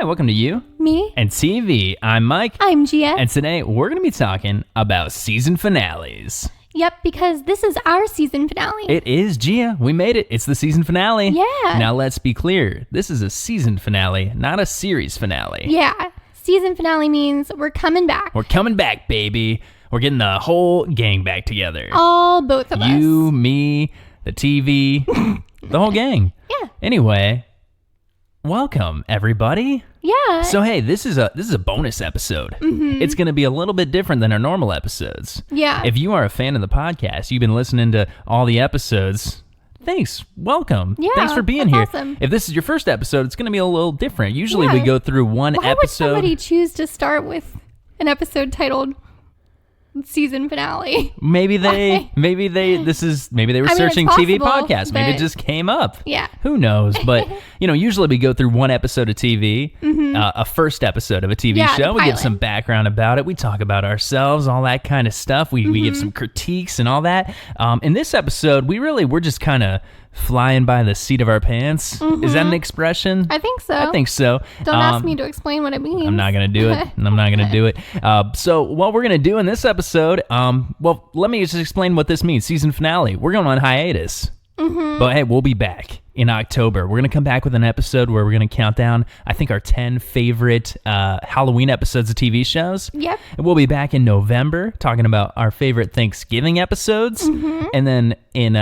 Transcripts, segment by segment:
welcome to you. Me. And TV. I'm Mike. I'm Gia. And today we're going to be talking about season finales. Yep, because this is our season finale. It is, Gia. We made it. It's the season finale. Yeah. Now let's be clear. This is a season finale, not a series finale. Yeah. Season finale means we're coming back. We're coming back, baby. We're getting the whole gang back together. Both of us. You, me, the TV, the whole gang. Yeah. Anyway, welcome, everybody. Yeah. So hey, this is a bonus episode. Mm-hmm. It's going to be a little bit different than our normal episodes. Yeah. If you are a fan of the podcast, you've been listening to all the episodes. Thanks. Welcome. Yeah, Thanks for being that's here. awesome. If this is your first episode, it's going to be a little different. Usually Yeah. we go through one Why would episode. somebody choose to start with an episode titled season finale? Maybe they were searching it's TV possible, podcasts. Maybe it but- just came up. Yeah. Who knows? But, usually we go through one episode of TV, a first episode of a TV Yeah, show. the We give pilot. some background about it. We talk about ourselves, all that kind of stuff. We give some critiques and all that. In this episode, we're just kind of flying by the seat of our pants. Is that an expression? I think so. I think so. Don't ask me to explain what it means. I'm not going to do it. And I'm not going to do it. So what we're going to do in this episode, let me just explain what this means. Season finale. We're going on hiatus. But hey, we'll be back in October. We're going to come back with an episode where we're going to count down, I think, our 10 favorite Halloween episodes of TV shows. Yep. And we'll be back in November talking about our favorite Thanksgiving episodes. And then in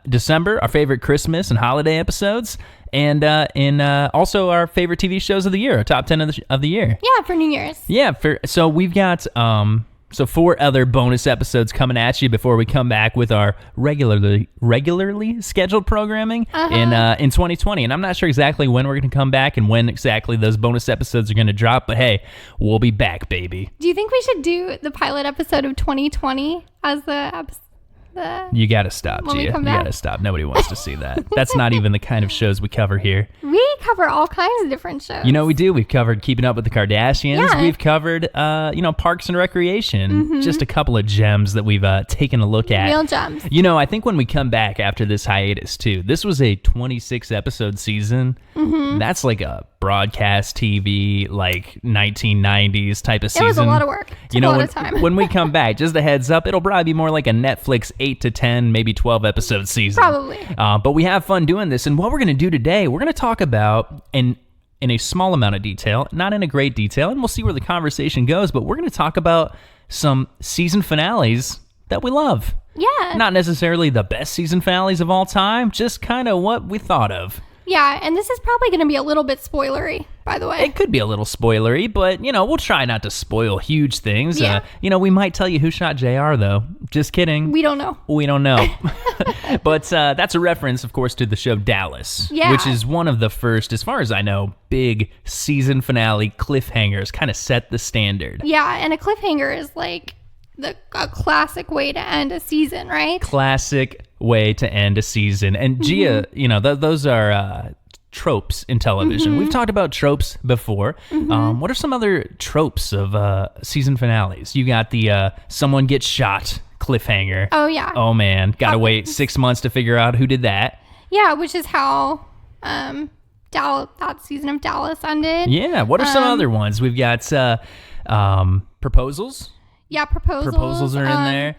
December, our favorite Christmas and holiday episodes. And also our favorite TV shows of the year, our top 10 of the year. Yeah, for New Year's. Yeah, so we've got 4 other bonus episodes coming at you before we come back with our regularly scheduled programming in 2020. And I'm not sure exactly when we're going to come back and when exactly those bonus episodes are going to drop, but hey, we'll be back, baby. Do you think we should do the pilot episode of 2020 as the episode? You got to stop, When we Gia. come You back? got to stop. Nobody wants to see that. That's not even the kind of shows we cover here. We cover all kinds of different shows. You know, we do. We've covered Keeping Up with the Kardashians. Yeah. We've covered, Parks and Recreation. Just a couple of gems that we've taken a look at. Real gems. I think when we come back after this hiatus, too, this was a 26-episode season. That's like a broadcast TV, like 1990s type of season. It was a lot of work. Took a lot of time. when we come back, just a heads up, it'll probably be more like a Netflix 8 to 10, maybe 12 episode season. Probably. But we have fun doing this. And what we're going to do today, we're going to talk about, in a small amount of detail, not in a great detail, and we'll see where the conversation goes, but we're going to talk about some season finales that we love. Yeah. Not necessarily the best season finales of all time, just kind of what we thought of. Yeah, and this is probably going to be a little bit spoilery, by the way. It could be a little spoilery, but, we'll try not to spoil huge things. Yeah. We might tell you who shot JR, though. Just kidding. We don't know. We don't know. But that's a reference, of course, to the show Dallas, Yeah. which is one of the first, as far as I know, big season finale cliffhangers, kind of set the standard. Yeah, and a cliffhanger is like a classic way to end a season, right? Classic way to end a season. And Gia, those are tropes in television. We've talked about tropes before. What are some other tropes of season finales? You got the someone gets shot cliffhanger. Oh, yeah. Oh, man. Gotta wait 6 months to figure out who did that. Yeah, which is how that season of Dallas ended. Yeah. What are some other ones? We've got proposals. Yeah, proposals. Proposals are in there.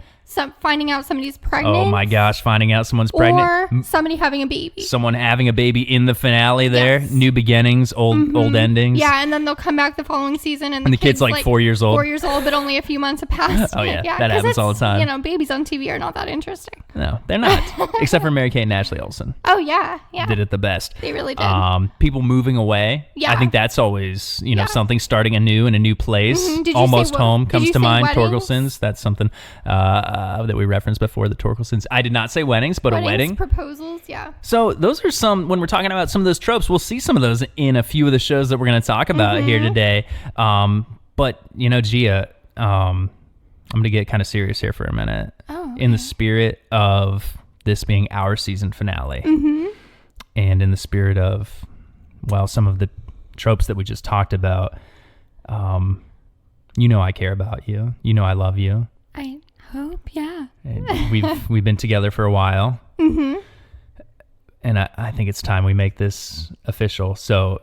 Finding out somebody's pregnant. Oh my gosh, finding out someone's pregnant. Or somebody having a baby. Someone having a baby in the finale there. Yes. New beginnings, old endings. Yeah, and then they'll come back the following season and the kid's like 4 years old. 4 years old, but only a few months have passed. Oh, yeah. That 'cause happens all the time. Babies on TV are not that interesting. No, they're not. Except for Mary-Kate and Ashley Olsen. Oh, yeah. Yeah. Did it the best. They really did. People moving away. Yeah. I think that's always, something starting anew in a new place. Did you Almost say Home did comes you to say mind. weddings? Torkelson's. That's something that we referenced before, the Torkelsons. I did not say weddings, but Weddings, a wedding. proposals, yeah. So those are some, when we're talking about some of those tropes, we'll see some of those in a few of the shows that we're going to talk about here today. But, Gia, I'm going to get kind of serious here for a minute. Oh, okay. In the spirit of this being our season finale, and in the spirit of, some of the tropes that we just talked about, I care about you. I love you. I hope, yeah. And we've been together for a while. And I think it's time we make this official. So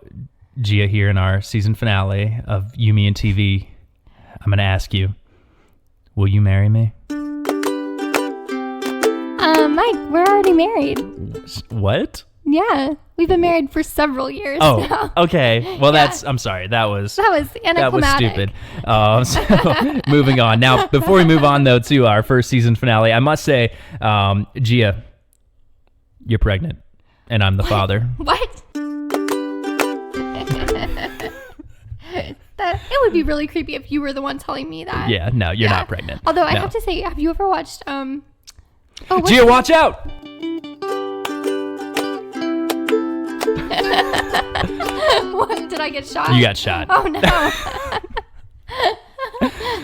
Gia, here in our season finale of You, Me, and TV, I'm going to ask you, will you marry me? Mike, we're already married. What? Yeah, we've been married for several years Oh, now. okay. Well, I'm sorry. That was Anticlimactic. stupid. So moving on. Now, before we move on, though, to our first season finale, I must say, Gia, you're pregnant, and I'm the father. What? It would be really creepy if you were the one telling me that. Yeah, no, you're not pregnant. Although I No. have to say, have you ever watched Gia, watch out! What, did I get shot? You got shot. Oh no.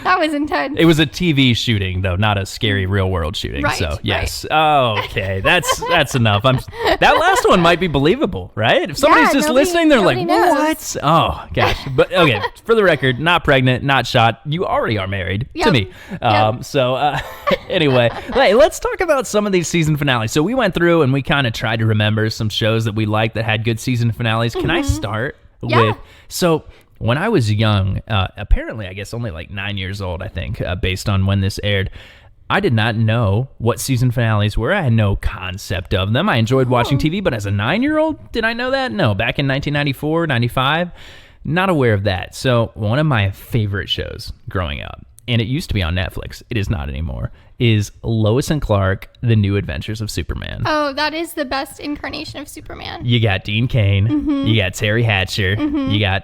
That was intense. It was a TV shooting, though, not a scary real world shooting. Right, So yes. Oh, okay, that's enough. That last one might be believable, right? If somebody's just nobody- listening, they're like, nobody knows. "What? Oh gosh." But okay, for the record, not pregnant, not shot. You already are married to Yep. me. Yep. So anyway, hey, let's talk about some of these season finales. So we went through and we kind of tried to remember some shows that we liked that had good season finales. Can I start Yeah. with when I was young, apparently, I guess only like 9 years old, I think, based on when this aired, I did not know what season finales were. I had no concept of them. I enjoyed watching TV, but as a 9-year-old, did I know that? No. Back in 1994, 95, not aware of that. So one of my favorite shows growing up, and it used to be on Netflix, it is not anymore, is Lois and Clark, The New Adventures of Superman. Oh, that is the best incarnation of Superman. You got Dean Cain, you got Terry Hatcher, you got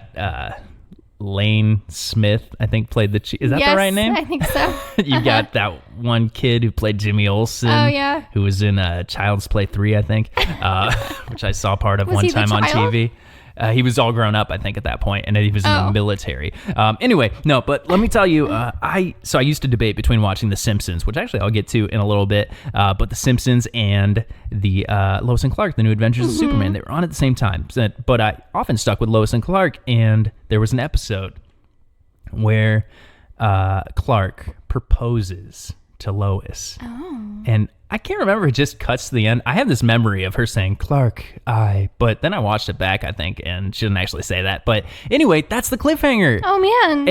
Lane Smith, I think played is that the right name? I think so. You got that one kid who played Jimmy Olsen. Oh, yeah. Who was in Child's Play 3, I think, which I saw part of Was one he the time on child? TV. He was all grown up, I think, at that point, and he was in the Oh. military. Anyway, no, but let me tell you, I used to debate between watching The Simpsons, which actually I'll get to in a little bit, but The Simpsons and the Lois and Clark, The New Adventures of Superman, they were on at the same time. But I often stuck with Lois and Clark, and there was an episode where Clark proposes to Lois. And I can't remember, it just cuts to the end. I have this memory of her saying, "Clark, but then I watched it back, I think, and she didn't actually say that. But anyway, that's the cliffhanger. Oh man.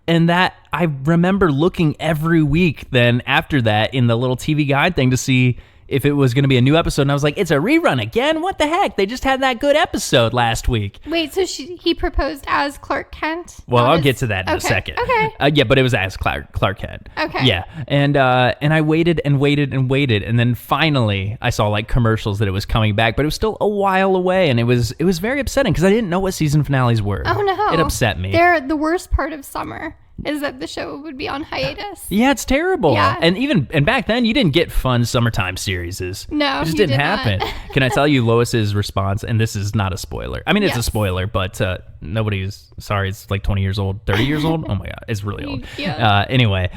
And that I remember looking every week then after that in the little TV guide thing to see if it was going to be a new episode. And I was like, it's a rerun again? What the heck? They just had that good episode last week. Wait, so he proposed as Clark Kent? Well, Not I'll as- get to that in a Okay, second. Okay. Yeah, but it was as Clark Kent. Okay. Yeah, and I waited and waited and waited, and then finally I saw like commercials that it was coming back, but it was still a while away, and it was very upsetting because I didn't know what season finales were. Oh no. It upset me. They're the worst part of summer is that the show would be on hiatus. Yeah, it's terrible. Yeah. And back then you didn't get fun summertime series. No, it just you didn't did not. happen. Can I tell you Lois's response? And this is not a spoiler. I mean, it's a Yes. spoiler, but nobody's sorry. It's like 20 years old, 30 years old. Oh my god, it's really old. Yeah. Anyway,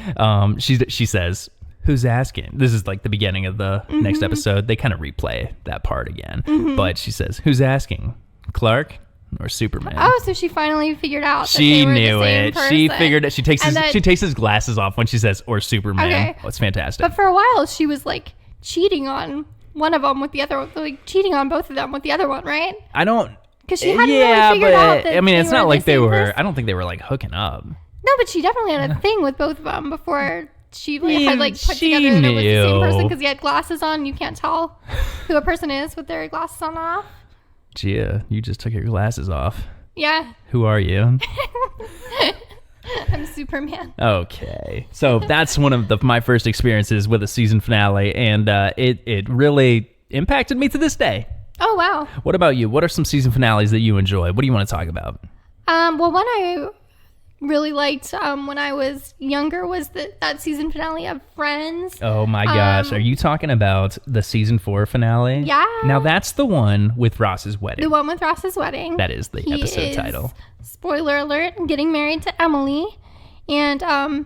she says, "Who's asking?" This is like the beginning of the next episode. They kind of replay that part again, but she says, "Who's asking? Clark or Superman?" Oh, so she finally figured out that She they were knew the same it. person. She figured it. She takes And his glasses off when she says "or Superman." Okay. Oh, it's fantastic. But for a while, she was like cheating on one of them with the other, like cheating on both of them with the other one, right? I don't. 'Cause she hadn't really yeah, figured but out that I mean, they it's were not the like they same were. person. I don't think they were like hooking up. No, but she definitely had a thing with both of them before she like, Yeah, had like put she together that it was the same person knew. because he had glasses on. You can't tell who a person is with their glasses on and off. Gia, you just took your glasses off. Yeah, Who are you? I'm Superman. Okay, so that's one of my first experiences with a season finale, and it really impacted me to this day. Oh wow. What about you? What are some season finales that you enjoy? What do you want to talk about? Well, one I really liked when I was younger was that season finale of Friends. Oh my gosh, are you talking about the season 4 finale? Yeah. Now that's the one with Ross's wedding. The one with Ross's wedding. That is the He episode is, title. Spoiler alert, getting married to Emily. And,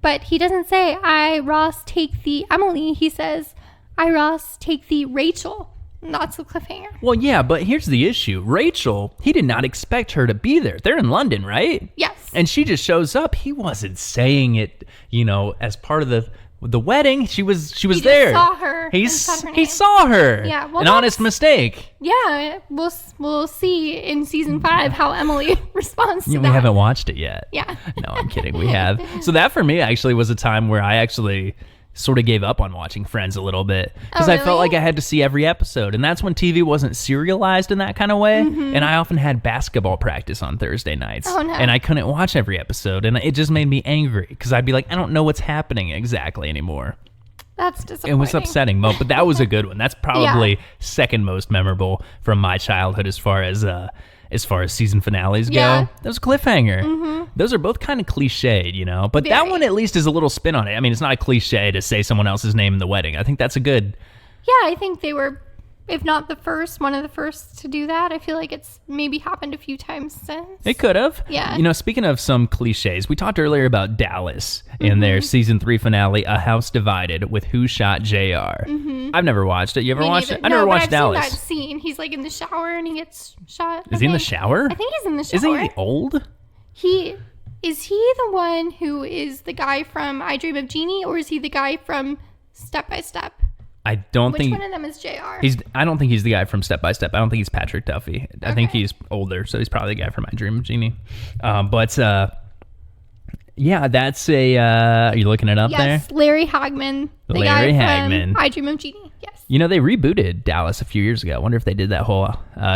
but he doesn't say, I, Ross, take thee Emily. He says, I, Ross, take thee Rachel. And that's the cliffhanger. Well, yeah, but here's the issue. Rachel, he did not expect her to be there. They're in London, right? Yes. And she just shows up. He wasn't saying it, as part of the the wedding. She was He just there. saw her and He said her he name. saw her. Yeah, well, an honest mistake. Yeah, we'll see in season 5 how Emily responds to Yeah, that. we haven't watched it yet. Yeah. No, I'm kidding. We have. So that for me actually was a time where I actually sort of gave up on watching Friends a little bit because Oh, I felt really? like I had to see every episode, and that's when TV wasn't serialized in that kind of way. And I often had basketball practice on Thursday nights, Mm-hmm. Oh, no. and I couldn't watch every episode, and it just made me angry because I'd be like, I don't know what's happening exactly anymore. That's disappointing. It was upsetting, Mo, but that was a good one. That's probably second most memorable from my childhood as far as season finales go. Yeah. That was a cliffhanger. Those are both kind of cliched, you know, but that Very. one at least is a little spin on it. I mean, it's not a cliche to say someone else's name in the wedding. I think that's a good. Yeah, I think they were, if not the first, one of the first to do that. I feel like it's maybe happened a few times since. It could have. Yeah. You know, speaking of some cliches, we talked earlier about Dallas in their season 3 finale, A House Divided, with Who Shot JR. I've never watched it. You ever Me watched neither. it? I never No, but watched I've Dallas. seen that scene. He's like in the shower and he gets shot. Is he in the shower? I think he's in the shower. Isn't he old? Is he the one who is the guy from I Dream of Jeannie, or is he the guy from Step by Step? I don't Which think one of them is JR? I don't think he's the guy from Step by Step. I don't think he's Patrick Duffy. I think Okay. he's older, so he's probably the guy from I Dream of Jeannie. Yeah, that's a. Are you looking it up Yes, there? Larry Hagman. The Larry guy Hagman. from I Dream of Jeannie. Yes. You know, they rebooted Dallas a few years ago. I wonder if they did that whole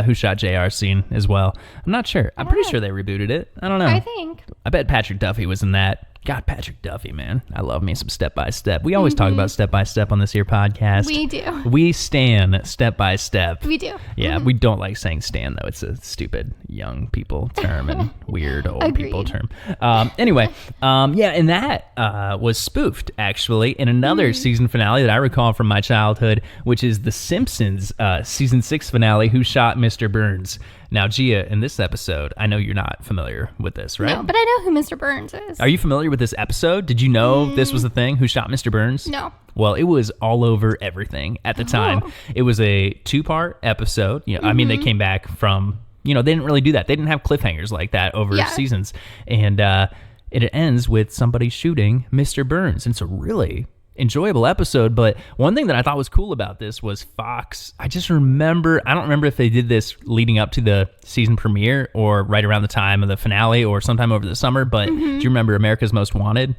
Who Shot JR scene as well. I'm not sure. I'm pretty know. sure they rebooted it. I don't know. I think. I bet Patrick Duffy was in that. God, Patrick Duffy, man. I love me some Step by Step. We always talk about Step by Step on this here podcast. We do. We stan Step by Step. We do. Yeah, we don't like saying stan, though. It's a stupid young people term and weird old people Agreed. term. Anyway, yeah, and that was spoofed, actually, in another season finale that I recall from my childhood, which is The Simpsons season 6 finale, Who Shot Mr. Burns. Now, Gia, in this episode, I know you're not familiar with this, right? No, but I know who Mr. Burns is. Are you familiar with this episode? Did you know this was a thing? Who Shot Mr. Burns? No. Well, it was all over everything at the time. It was a 2-part episode. You know, I mean, they came back from, you know, they didn't really do that. They didn't have cliffhangers like that over Yeah. seasons. And it ends with somebody shooting Mr. Burns. And it's a really enjoyable episode. But one thing that I thought was cool about this was Fox. I don't remember if they did this leading up to the season premiere or right around the time of the finale or sometime over the summer. But do you remember America's Most Wanted?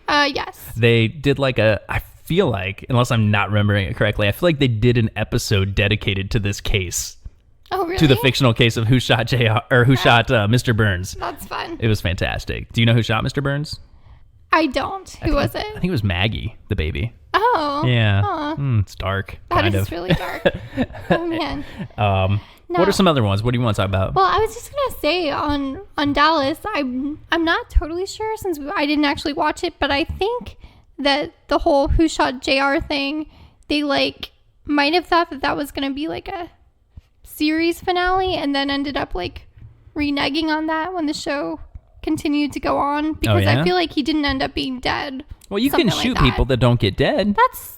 Yes. They did I feel like, unless I'm not remembering it correctly, I feel like they did an episode dedicated to this case, Oh, really? to the fictional case of who shot Mr. Burns. That's fun. It was fantastic. Do you know who shot Mr. Burns? I don't. Who was it? I think it was Maggie, the baby. Oh. Yeah. Aw. It's dark. That kind is of. really dark. Oh, man. What are some other ones? What do you want to talk about? Well, I was just gonna say on Dallas, I'm not totally sure since I didn't actually watch it, but I think that the whole Who Shot JR thing, they might have thought that was gonna be like a series finale, and then ended up reneging on that when the show continued to go on because yeah? I feel like he didn't end up being dead. Well, you can something like shoot that. people that don't get dead.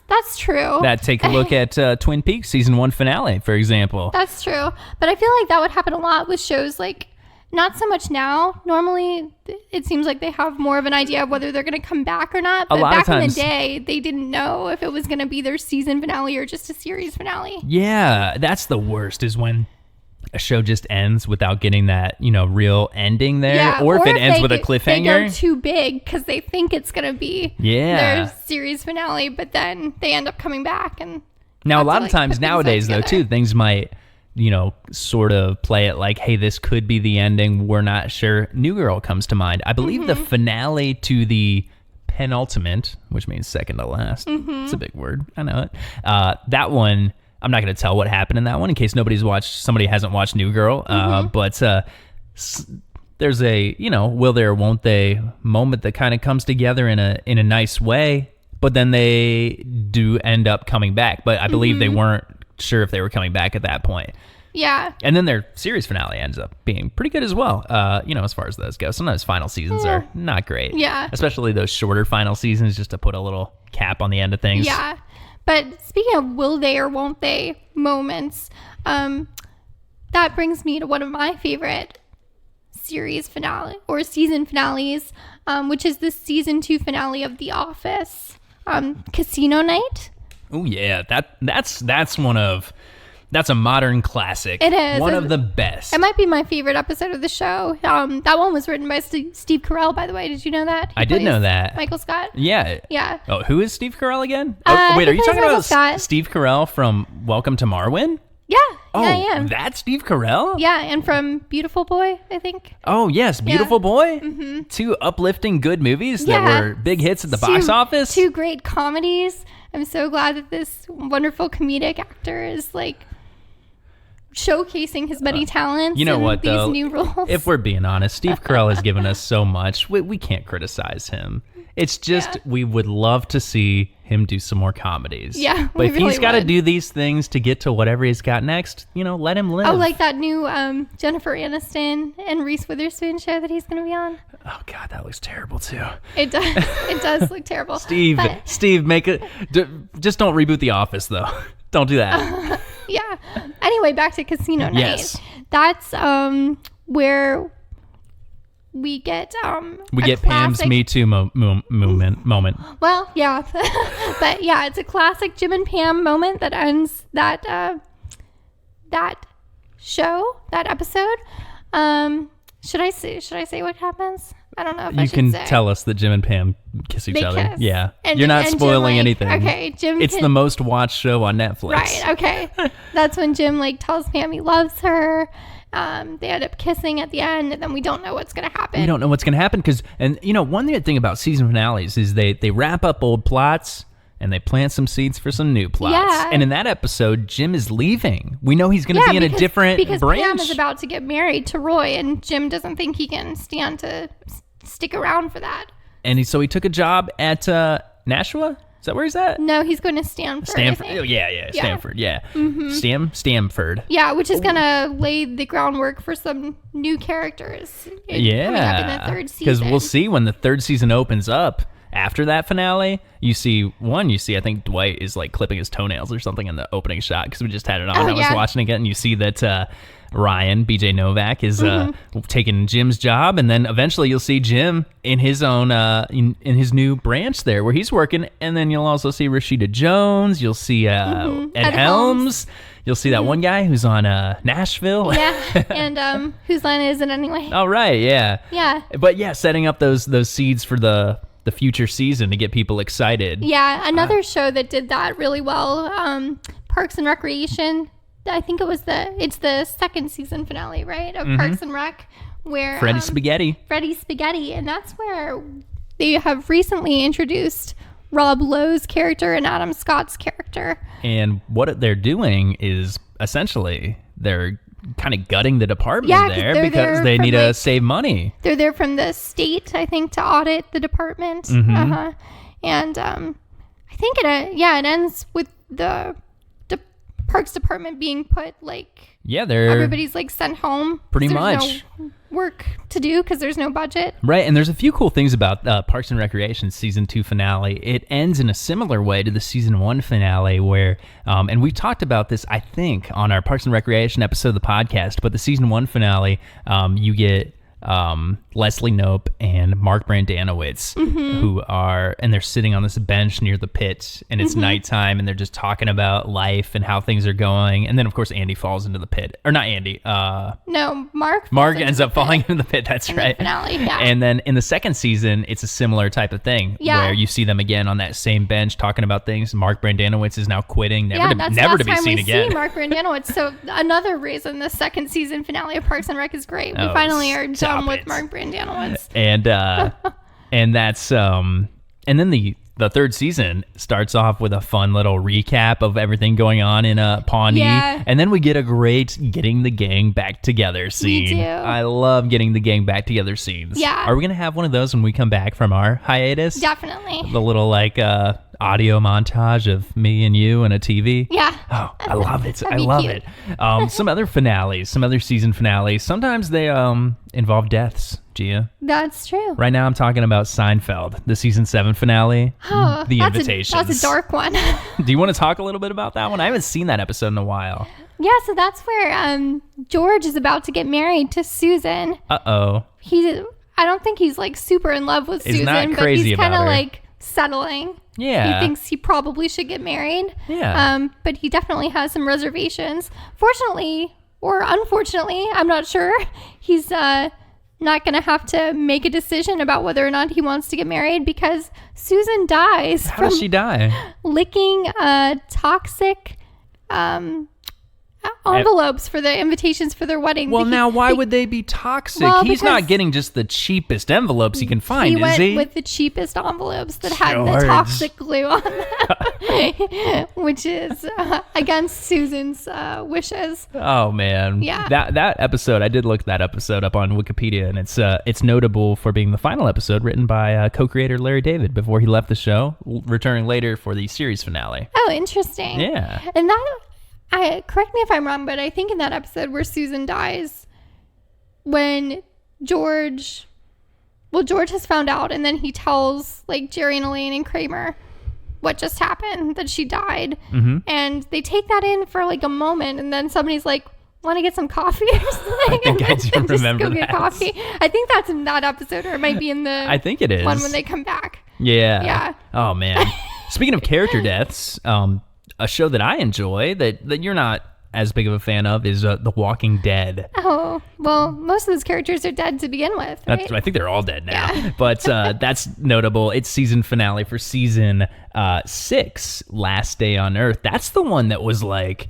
That's true. Take a look at Twin Peaks season 1 finale, for example. That's true. But I feel like that would happen a lot with shows not so much now. Normally, it seems like they have more of an idea of whether they're going to come back or not. But lot of back in times- the day, they didn't know if it was going to be their season finale or just a series finale. Yeah, that's the worst is when a show just ends without getting that, real ending there. Yeah, or if it ends they with a They cliffhanger. go too big because they think it's going to be Yeah. their series finale, but then they end up coming back. And Now, a have to, lot of times put things back nowadays, though, together. too, things might, sort of play it like, hey, this could be the ending. We're not sure. New Girl comes to mind. I believe the finale to the penultimate, which means second to last. It's a big word. I know it. That one, I'm not going to tell what happened in that one in case somebody hasn't watched New Girl. But there's a, will they or won't they moment that kind of comes together in a nice way. But then they do end up coming back. But I believe they weren't sure if they were coming back at that point. yeah. And then their series finale ends up being pretty good as well, as far as those go. Sometimes final seasons are not great. Yeah. Especially those shorter final seasons just to put a little cap on the end of things. Yeah. But speaking of will they or won't they moments, that brings me to one of my favorite series finale or season finales, which is the season 2 finale of The Office. Casino Night. Oh yeah, that's a modern classic. It is. One of the best. It might be my favorite episode of the show. That one was written by Steve Carell, by the way. Did you know that? I did know that. Michael Scott. Yeah. Yeah. Oh, who is Steve Carell again? Oh, wait, are you talking Michael about Scott. Steve Carell from Welcome to Marwin? Yeah. Oh, yeah, I am. that's Steve Carell? Yeah, and from Beautiful Boy, I think. Oh, yes, Beautiful Boy. Mm-hmm. Two uplifting good movies that were big hits at the box office. Two great comedies. I'm so glad that this wonderful comedic actor is like showcasing his many talents. You know what, these though? New roles. If we're being honest, Steve Carell has given us so much. We can't criticize him. It's just we would love to see him do some more comedies. Yeah, but if he's got to do these things to get to whatever he's got next, let him live. Oh, like that new Jennifer Aniston and Reese Witherspoon show that he's going to be on. Oh God, that looks terrible too. It does. It does look terrible. Steve, make it. Just don't reboot The Office though. Don't do that. Yeah. Anyway, back to Casino Night. Yes. That's where we get Pam's Me Too moment. Well, yeah. But yeah, it's a classic Jim and Pam moment that ends that show, that episode. Should I say what happens? I don't know if I should say. You can tell us that Jim and Pam kiss each other. Kiss. Yeah. And You're not Jim, spoiling anything. Okay, Jim. It's the most watched show on Netflix. Right, okay. That's when Jim tells Pam he loves her. They end up kissing at the end, and then we don't know what's going to happen. We don't know what's going to happen because, one good thing about season finales is they wrap up old plots and they plant some seeds for some new plots. Yeah. And in that episode, Jim is leaving. We know he's going to be in a different because branch. Pam is about to get married to Roy, and Jim doesn't think he can stand to stick around for that. And so he took a job at Nashua. Is that where he's at? No, he's going to Stanford. Stanford. Oh, yeah, Stanford. Yeah. Mm-hmm. Stamford. Yeah, which is going to lay the groundwork for some new characters. Coming up in the third season. Because we'll see when the third season opens up. After that finale, you see, I think Dwight is clipping his toenails or something in the opening shot because we just had it on. I was watching again, and you see that Ryan, BJ Novak, is taking Jim's job, and then eventually you'll see Jim in his own in his new branch there where he's working, and then you'll also see Rashida Jones. You'll see Ed Helms. You'll see that one guy who's on Nashville. Yeah, and whose line is it anyway? Oh, right, yeah. Yeah. But yeah, setting up those seeds for the future season to get people excited. Yeah, another show that did that really well, Parks and Recreation. I think it's the second season finale, right, of Parks and Rec, where Freddie Spaghetti, and that's where they have recently introduced Rob Lowe's character and Adam Scott's character. And what they're doing is essentially they're kind of gutting the department there because they need to save money. They're there from the state, I think, to audit the department. And I think it ends with the Parks Department being put everybody's sent home. Pretty much. No work to do because there's no budget. Right, and there's a few cool things about Parks and Recreation season 2 finale. It ends in a similar way to the season 1 finale where, and we talked about this, I think, on our Parks and Recreation episode of the podcast, but the season 1 finale, you get Leslie Knope and Mark Brandanowitz and they're sitting on this bench near the pit and it's nighttime and they're just talking about life and how things are going, and then of course Andy falls into the pit, or not Andy, no, Mark ends up falling into the pit. That's right. Finale, yeah. And then in the second season it's a similar type of thing where you see them again on that same bench talking about things. Mark Brandanowitz is now quitting, never to be seen again. See Mark Brandanowitz. So another reason the second season finale of Parks and Rec is great. We finally are done with Mark Brandanowitz. And that's and then the third season starts off with a fun little recap of everything going on in Pawnee, and then we get a great getting the gang back together scene. We do. I love getting the gang back together scenes. Yeah. Are we gonna have one of those when we come back from our hiatus? Definitely. The little audio montage of me and you and a TV. Yeah. Oh, I love it. I love it. Some other season finales, sometimes they involve deaths, Gia. That's true. Right now I'm talking about Seinfeld, the season 7 finale, The Invitations. That's a dark one. Do you want to talk a little bit about that one? I haven't seen that episode in a while. Yeah, so that's where George is about to get married to Susan. Uh-oh. I don't think he's super in love with Susan, not but crazy he's kind about of her. settling. Yeah. He thinks he probably should get married. Yeah. But he definitely has some reservations. Fortunately, or unfortunately, I'm not sure, he's not going to have to make a decision about whether or not he wants to get married because Susan dies. How does she die? Licking toxic envelopes for the invitations for their wedding. Well, now why would they be toxic? Well, He's not because getting just the cheapest envelopes he can find, he is went he? with the cheapest envelopes that had the George. toxic glue on them, which is against Susan's wishes. Oh man, Yeah. That episode, I did look that episode up on Wikipedia, and it's notable for being the final episode written by co-creator Larry David before he left the show, returning later for the series finale. Oh, interesting. Yeah. And correct me if I'm wrong, but I think in that episode where Susan dies, when George has found out, and then he tells like Jerry and Elaine and Kramer what just happened, that she died, and they take that in for like a moment, and then somebody's like, "Want to get some coffee or something?" I think I do Just remember go get that. coffee. I think that's in that episode, or it might be in the I think it is. one when they come back. Yeah. Yeah. Oh man. Speaking of character deaths, a show that I enjoy that you're not as big of a fan of is The Walking Dead. Oh, well, most of those characters are dead to begin with, right? I think they're all dead now, Yeah. but that's notable. It's season finale for season 6, Last Day on Earth. That's the one that was like,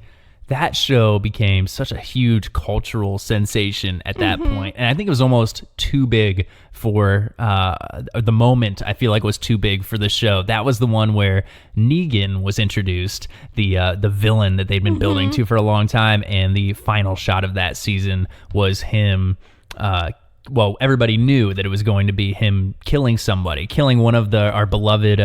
that show became such a huge cultural sensation at that point. And I think it was almost too big for the moment. I feel like it was too big for the show. That was the one where Negan was introduced, the villain that they'd been building to for a long time. And the final shot of that season was him well, everybody knew that it was going to be him killing somebody, killing one of our beloved,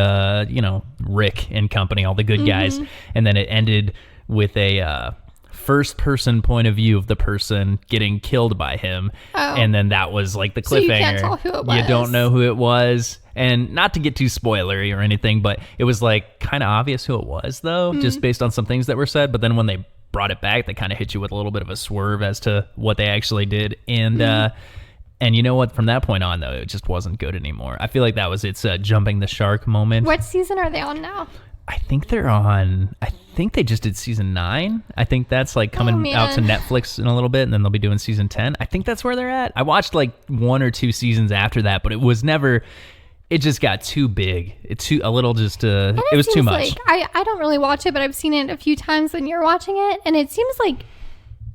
Rick and company, all the good guys. And then it ended with a first-person point of view of the person getting killed by him. Oh. And then that was like the cliffhanger. So you can't tell who it was. You don't know who it was. And not to get too spoilery or anything, but it was like kind of obvious who it was, though, just based on some things that were said. But then when they brought it back, they kind of hit you with a little bit of a swerve as to what they actually did. And and you know what? From that point on, though, it just wasn't good anymore. I feel like that was its jumping the shark moment. What season are they on now? I think they just did season 9. I think that's like coming out to Netflix in a little bit, and then they'll be doing season 10. I think that's where they're at. I watched like 1 or 2 seasons after that, but it was never, it just got too big. It was too much. Like, I don't really watch it, but I've seen it a few times when you're watching it, and it seems like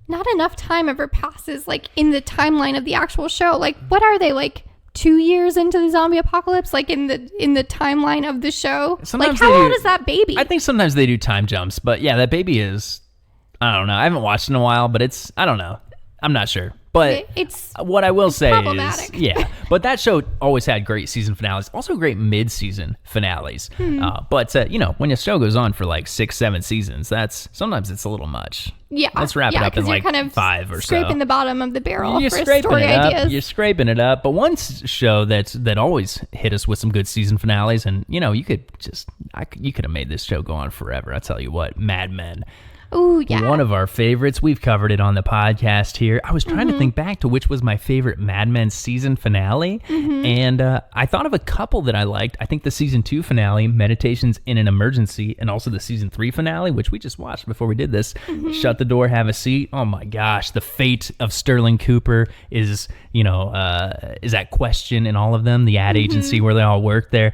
not enough time ever passes like in the timeline of the actual show. Like, what are they, like 2 years into the zombie apocalypse, like in the timeline of the show? Sometimes like, how they old do- is that baby? I think sometimes they do time jumps, but yeah, that baby is, I don't know. I haven't watched in a while, but I don't know. I'm not sure. But it's what I will say problematic. is, yeah, but that show always had great season finales, also great mid-season finales. But when your show goes on for like 6-7 seasons, sometimes it's a little much. Yeah, Let's wrap it up in 'cause you're like kind of 5 or so. scraping the bottom of the barrel You're for scraping story it up. ideas. You're scraping it up. But one show that always hit us with some good season finales, and you could have made this show go on forever. I tell you what, Mad Men. Ooh, yeah. One of our favorites. We've covered it on the podcast here. I was trying to think back to which was my favorite Mad Men season finale, and I thought of a couple that I liked. I think the season 2 finale, Meditations in an Emergency, and also the season 3 finale, which we just watched before we did this, Shut the Door, Have a Seat. Oh my gosh, the fate of Sterling Cooper is at question in all of them. The ad agency where they all work there.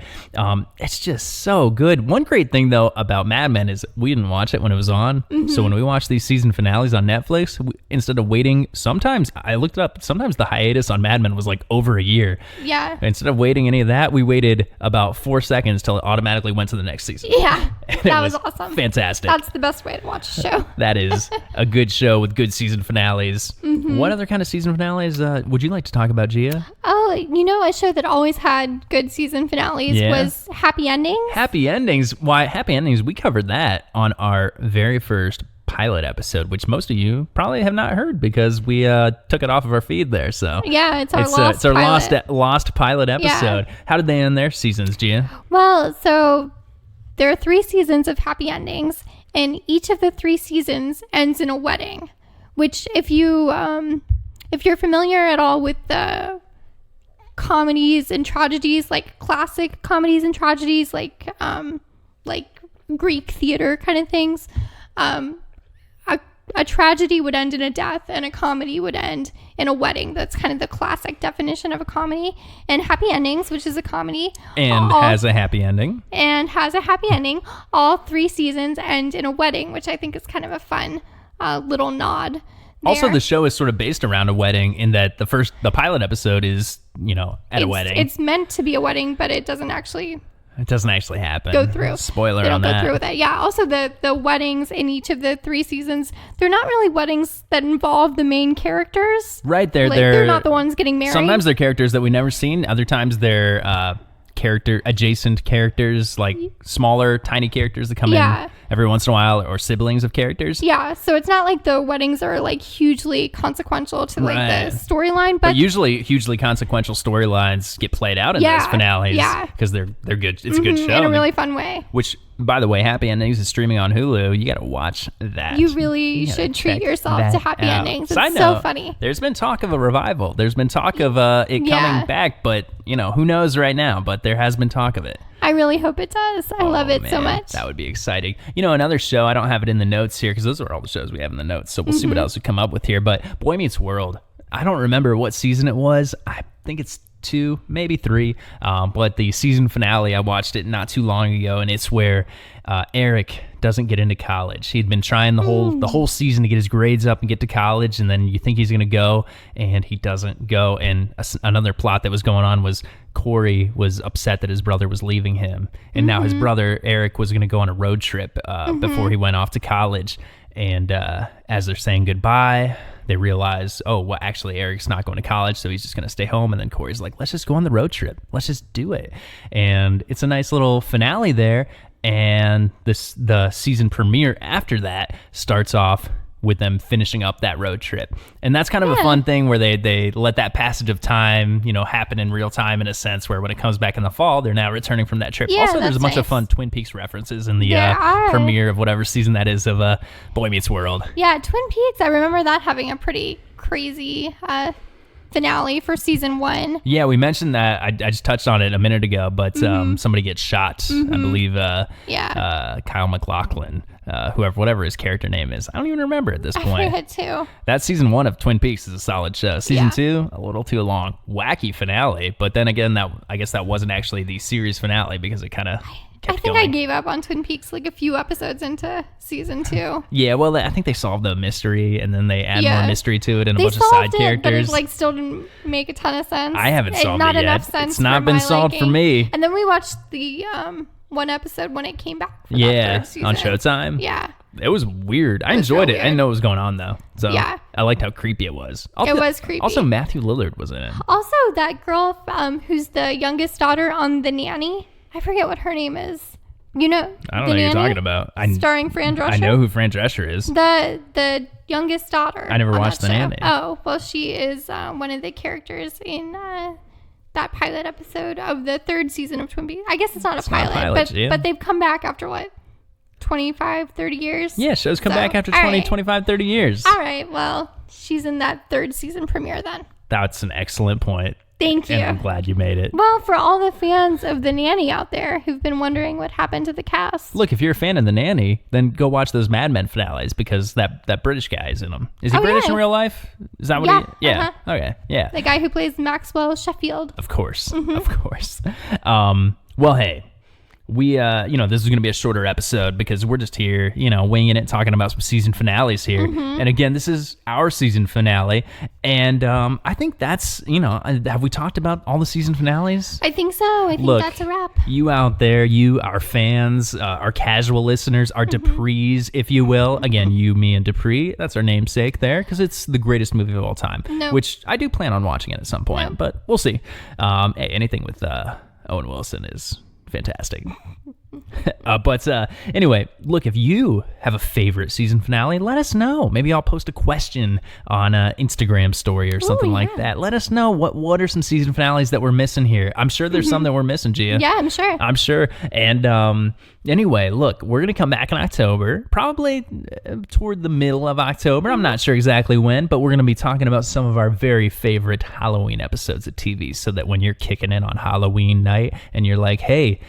It's just so good. One great thing though about Mad Men is we didn't watch it when it was on. So when we watch these season finales on Netflix, instead of waiting, sometimes I looked it up, sometimes the hiatus on Mad Men was like over a year. Yeah. Instead of waiting any of that, we waited about 4 seconds till it automatically went to the next season. Yeah. And it That was awesome. Fantastic. That's the best way to watch a show. That is a good show with good season finales. What other kind of season finales would you like to talk about, Gia? Oh, a show that always had good season finales was Happy Endings. Happy Endings. Why, Happy Endings, we covered that on our very first pilot episode, which most of you probably have not heard because we took it off of our feed there. So Yeah, it's our lost pilot episode. Yeah. How did they end their seasons, Gia? Well, so there are 3 seasons of Happy Endings, and each of the 3 seasons ends in a wedding. Which, if you're familiar at all with the comedies and tragedies, like classic comedies and tragedies, like Greek theater kind of things. A tragedy would end in a death, and a comedy would end in a wedding. That's kind of the classic definition of a comedy. And Happy Endings, which is a comedy, And has a happy ending. All 3 seasons end in a wedding, which I think is kind of a fun little nod there. Also, the show is sort of based around a wedding in that the pilot episode is, at a wedding. It's meant to be a wedding, but it doesn't actually happen. go through. Spoiler they don't on go that. through with it. Yeah. Also, the weddings in each of the 3 seasons, they're not really weddings that involve the main characters. Right. They're not the ones getting married. Sometimes they're characters that we've never seen. Other times they're adjacent characters, like smaller, tiny characters that come in every once in a while, or siblings of characters. Yeah, so it's not like the weddings are like hugely consequential to like the storyline, but usually hugely consequential storylines get played out in those finales because they're good. It's a good show in a really fun way. Which, by the way, Happy Endings is streaming on Hulu. You got to watch that. You really should treat yourself to Happy Endings. It's so funny. There's been talk of a revival. There's been talk of it coming back, but who knows right now? But there has been talk of it. I really hope it does. I love it so much. That would be exciting. Another show, I don't have it in the notes here because those are all the shows we have in the notes. So we'll see what else we come up with here. But Boy Meets World, I don't remember what season it was. I think it's 2, maybe 3. But the season finale, I watched it not too long ago, and it's where Eric doesn't get into college. He'd been trying the whole season to get his grades up and get to college, and then you think he's going to go, and he doesn't go. And another plot that was going on was Corey was upset that his brother was leaving him, and now his brother Eric was going to go on a road trip before he went off to college. And as they're saying goodbye, they realize, actually Eric's not going to college, so he's just going to stay home. And then Corey's like, let's just go on the road trip. Let's just do it. And it's a nice little finale there. And the season premiere after that starts off with them finishing up that road trip. And that's kind of a fun thing where they let that passage of time, happen in real time in a sense, where when it comes back in the fall, they're now returning from that trip. Yeah, also, there's a bunch of fun Twin Peaks references in the premiere of whatever season that is of Boy Meets World. Yeah, Twin Peaks, I remember that having a pretty crazy finale for season 1. Yeah, we mentioned that. I just touched on it a minute ago, but somebody gets shot. I believe Kyle MacLachlan, whatever his character name is. I don't even remember at this point. I forget too. That season 1 of Twin Peaks is a solid show. Season 2, a little too long. Wacky finale, but then again, I guess that wasn't actually the series finale because it kind of kept going. I gave up on Twin Peaks like a few episodes into season 2. Yeah, well, I think they solved the mystery, and then they add more mystery to it and a bunch of side characters. But it still didn't make a ton of sense. I haven't solved not it yet. Enough sense. It's not been solved for me. And then we watched the one episode when it came back. For that third season. On Showtime. Yeah. It was weird. I enjoyed it. I didn't know what was going on though. So I liked how creepy it was. It was creepy. Also, Matthew Lillard was in it. Also, that girl who's the youngest daughter on The Nanny. I forget what her name is. I don't know what you're talking about. Starring Fran Drescher. I know who Fran Drescher is. The youngest daughter. I never watched The Nanny. Oh, well, she is one of the characters in that pilot episode of the 3rd season of Twin Peaks. I guess it's not a pilot, but they've come back after what? 25, 30 years? Yeah, shows come back after 20, 25, 30 years. All right, well, she's in that 3rd season premiere then. That's an excellent point. Thank you. And I'm glad you made it. Well, for all the fans of The Nanny out there who've been wondering what happened to the cast. Look, if you're a fan of The Nanny, then go watch those Mad Men finales because that British guy is in them. Is he British in real life? Is that what he... Yeah. Uh-huh. Okay, yeah. The guy who plays Maxwell Sheffield. Of course. Of course. Well, hey. We, this is going to be a shorter episode because we're just here, winging it, talking about some season finales here. And again, this is our season finale. And I think that's, have we talked about all the season finales? I think so. I think that's a wrap. You out there, our fans, our casual listeners, our Duprees, if you will. Again, you, me, and Dupree. That's our namesake there because it's the greatest movie of all time. Which I do plan on watching it at some point, but we'll see. Anything with Owen Wilson is... fantastic. But anyway, look, if you have a favorite season finale, let us know. Maybe I'll post a question on an Instagram story or something like that. Let us know what are some season finales that we're missing here. I'm sure there's some that we're missing, Gia. Yeah, I'm sure. I'm sure. And anyway, look, we're going to come back in October, probably toward the middle of October. I'm not sure exactly when, but we're going to be talking about some of our very favorite Halloween episodes of TV, so that when you're kicking in on Halloween night and you're like, hey,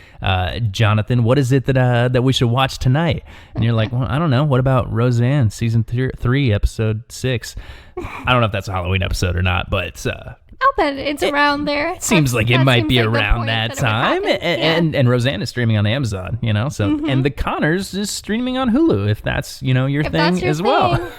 Jonathan, what is it that we should watch tonight? And you're like, well, I don't know. What about Roseanne, season 3, episode 6? I don't know if that's a Halloween episode or not, but I'll bet it's around there. it seems like it might be around that time. And Roseanne is streaming on Amazon, so and The Conners is streaming on Hulu, if that's your thing as well.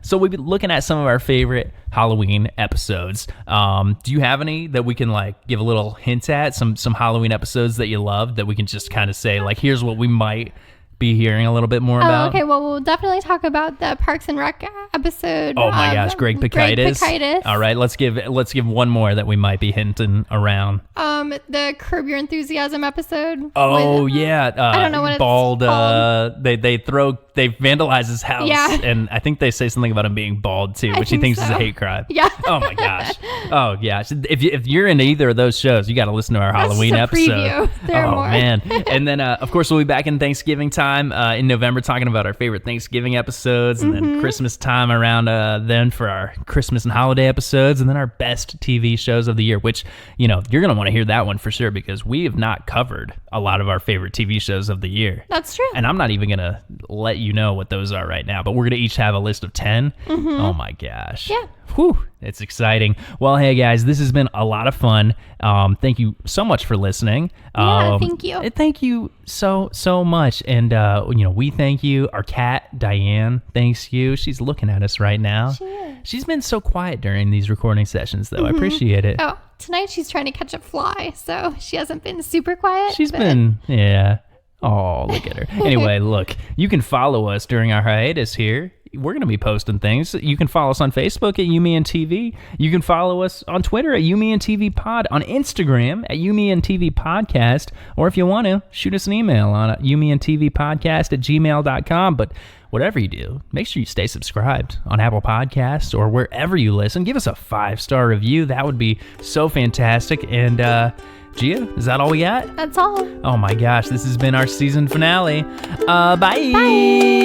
So we've been looking at some of our favorite Halloween episodes. Do you have any that we can give a little hint at? Some Halloween episodes that you love that we can just kind of say here's what we might be hearing a little bit more about? Okay, well, we'll definitely talk about the Parks and Rec episode. Oh my gosh, Greg Pikitis. All right, let's give one more that we might be hinting around. The Curb Your Enthusiasm episode. Oh yeah, I don't know what bald. It's called. They vandalize his house, and I think they say something about him being bald too, which he thinks is a hate crime. Yeah. Oh my gosh. Oh yeah. If you're into either of those shows, you got to listen to our Halloween episode. Preview. There are more. Man. And then of course we'll be back in Thanksgiving time in November, talking about our favorite Thanksgiving episodes, and then Christmas time around then for our Christmas and holiday episodes, and then our best TV shows of the year, which you're gonna want to hear that one for sure, because we have not covered a lot of our favorite TV shows of the year. That's true. And I'm not even gonna let you know what those are right now, but we're gonna each have a list of 10. Oh my gosh. Yeah. Whew, it's exciting. Well, hey guys, this has been a lot of fun. Thank you so much for listening. Thank you. Thank you so much. And we thank you. Our cat Diane thanks you. She's looking at us right now. She is. She's been so quiet during these recording sessions, though. I appreciate it. Oh, tonight she's trying to catch a fly, so she hasn't been super quiet. She's been, yeah. Oh, look at her. Anyway, look, you can follow us during our hiatus here. We're going to be posting things. You can follow us on Facebook at YouMeAndTV. You can follow us on Twitter at YouMeAndTVPod, on Instagram at YouMeAndTVPodcast, or if you want to, shoot us an email on YouMeAndTVPodcast@gmail.com. But whatever you do, make sure you stay subscribed on Apple Podcasts or wherever you listen. Give us a 5-star review. That would be so fantastic. And Gia, is that all we got? That's all. Oh my gosh, this has been our season finale. Bye. Bye.